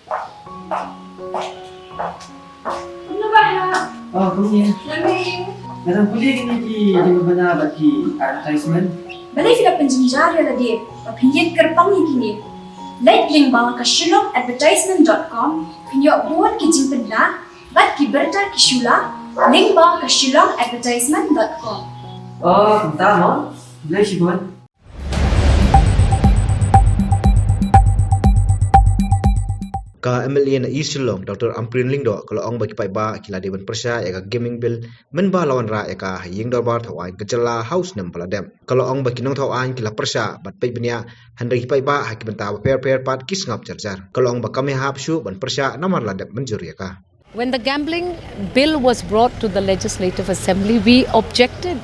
Ano ba ha? Oh, kuya. Lamig. Narang puli kiniki di ba na ba ki advertisement? Balay sila penjara la di. Papinyan kerpang kini. Like link bang kasyulong advertisement.com. Pinyo buat kijing na. Bat kiberta kishula. Link bang kasyulong advertisement.com. Oh, tama. Bilay si Bon. Ka MLA na Isilong Dr. Ampareen Lingdo kalau ong bagi pai ba kila dewan persya ya ka gaming bill men ba lawan ra ya ka Ïing Dorbar thawai kecela house nam paladem kalau ong bagi nong thawan kila persya bat pai benia handai pai ba haki benta pair pat kis ngap jarjar kalau ong bakame hap shu ban persya namar ladem menjur ya ka. When the gambling bill was brought to the Legislative Assembly, we objected.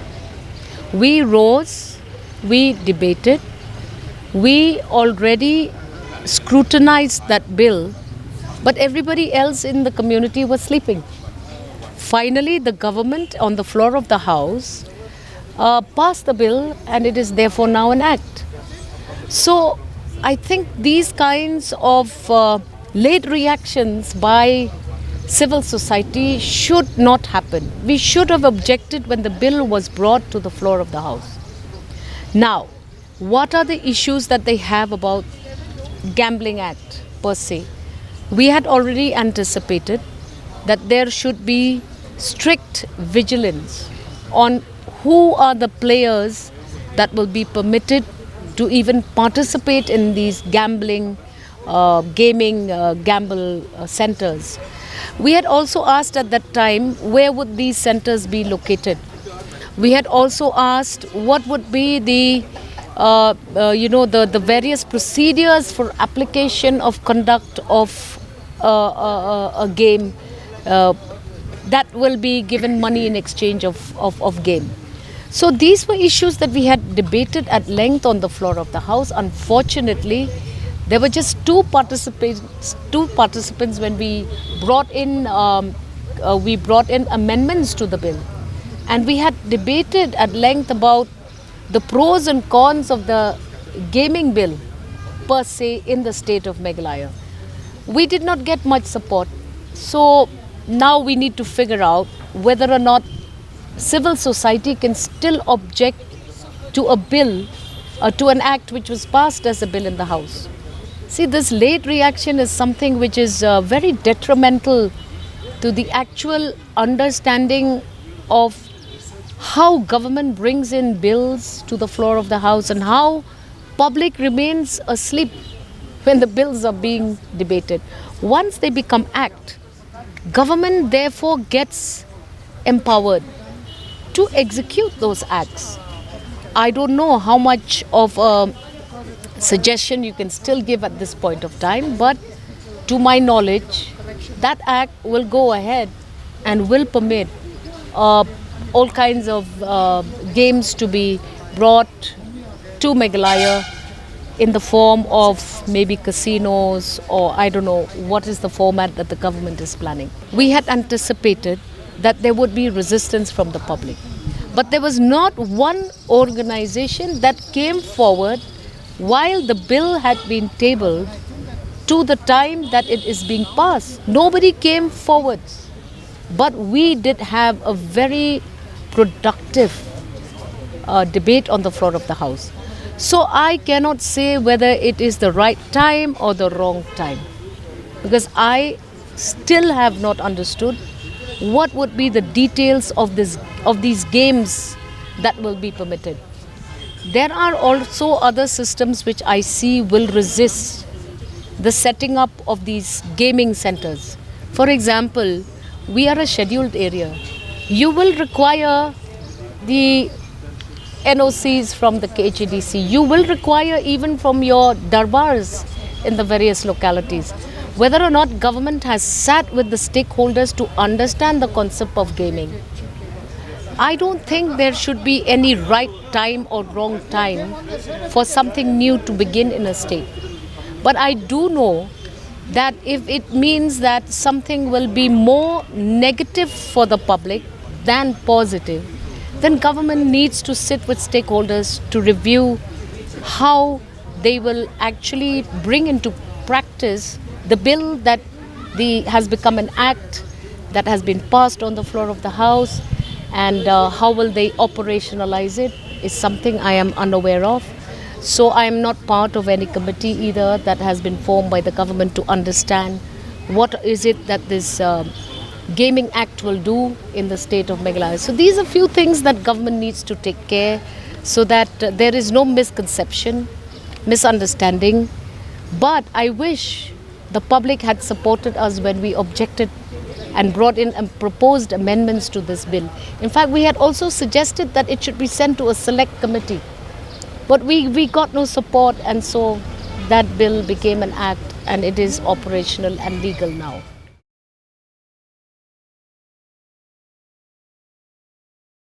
We rose, we debated, we already scrutinized that bill, but everybody else in the community was sleeping. Finally, the government on the floor of the House passed the bill, and it is therefore now an act. So I think these kinds of late reactions by civil society should not happen. We should have objected when the bill was brought to the floor of the House. Now, what are the issues that they have about Gambling Act per se? We had already anticipated that there should be strict vigilance on who are the players that will be permitted to even participate in these gaming gamble centers. We had also asked at that time where would these centers be located. We had also asked what would be the various procedures for application of conduct of a game that will be given money in exchange of game. So these were issues that we had debated at length on the floor of the House. Unfortunately, there were just two participants when we brought in amendments to the bill, and we had debated at length about the pros and cons of the gaming bill per se in the state of Meghalaya. We did not get much support, so now we need to figure out whether or not civil society can still object to a bill, to an act which was passed as a bill in the House. See, this late reaction is something which is very detrimental to the actual understanding of how government brings in bills to the floor of the House and how public remains asleep when the bills are being debated. Once they become act, government therefore gets empowered to execute those acts. I don't know how much of a suggestion you can still give at this point of time, but to my knowledge, that act will go ahead and will permit all kinds of games to be brought to Meghalaya in the form of maybe casinos, or I don't know what is the format that the government is planning. We had anticipated that there would be resistance from the public, but there was not one organization that came forward while the bill had been tabled to the time that it is being passed. Nobody came forward, but we did have a very productive debate on the floor of the House. So I cannot say whether it is the right time or the wrong time, because I still have not understood what would be the details of these games that will be permitted. There are also other systems which I see will resist the setting up of these gaming centers. For example, we are a scheduled area. You will require the NOCs from the KHDC. You will require even from your darbars in the various localities. Whether or not government has sat with the stakeholders to understand the concept of gaming. I don't think there should be any right time or wrong time for something new to begin in a state. But I do know that if it means that something will be more negative for the public than positive, then government needs to sit with stakeholders to review how they will actually bring into practice the bill that has become an act that has been passed on the floor of the House, and how will they operationalize it is something I am unaware of. So I am not part of any committee either that has been formed by the government to understand what is it that this Gaming Act will do in the state of Meghalaya. So these are few things that government needs to take care so that there is no misconception, misunderstanding. But I wish the public had supported us when we objected and brought in and proposed amendments to this bill. In fact, we had also suggested that it should be sent to a select committee. But we got no support, and so that bill became an act, and it is operational and legal now.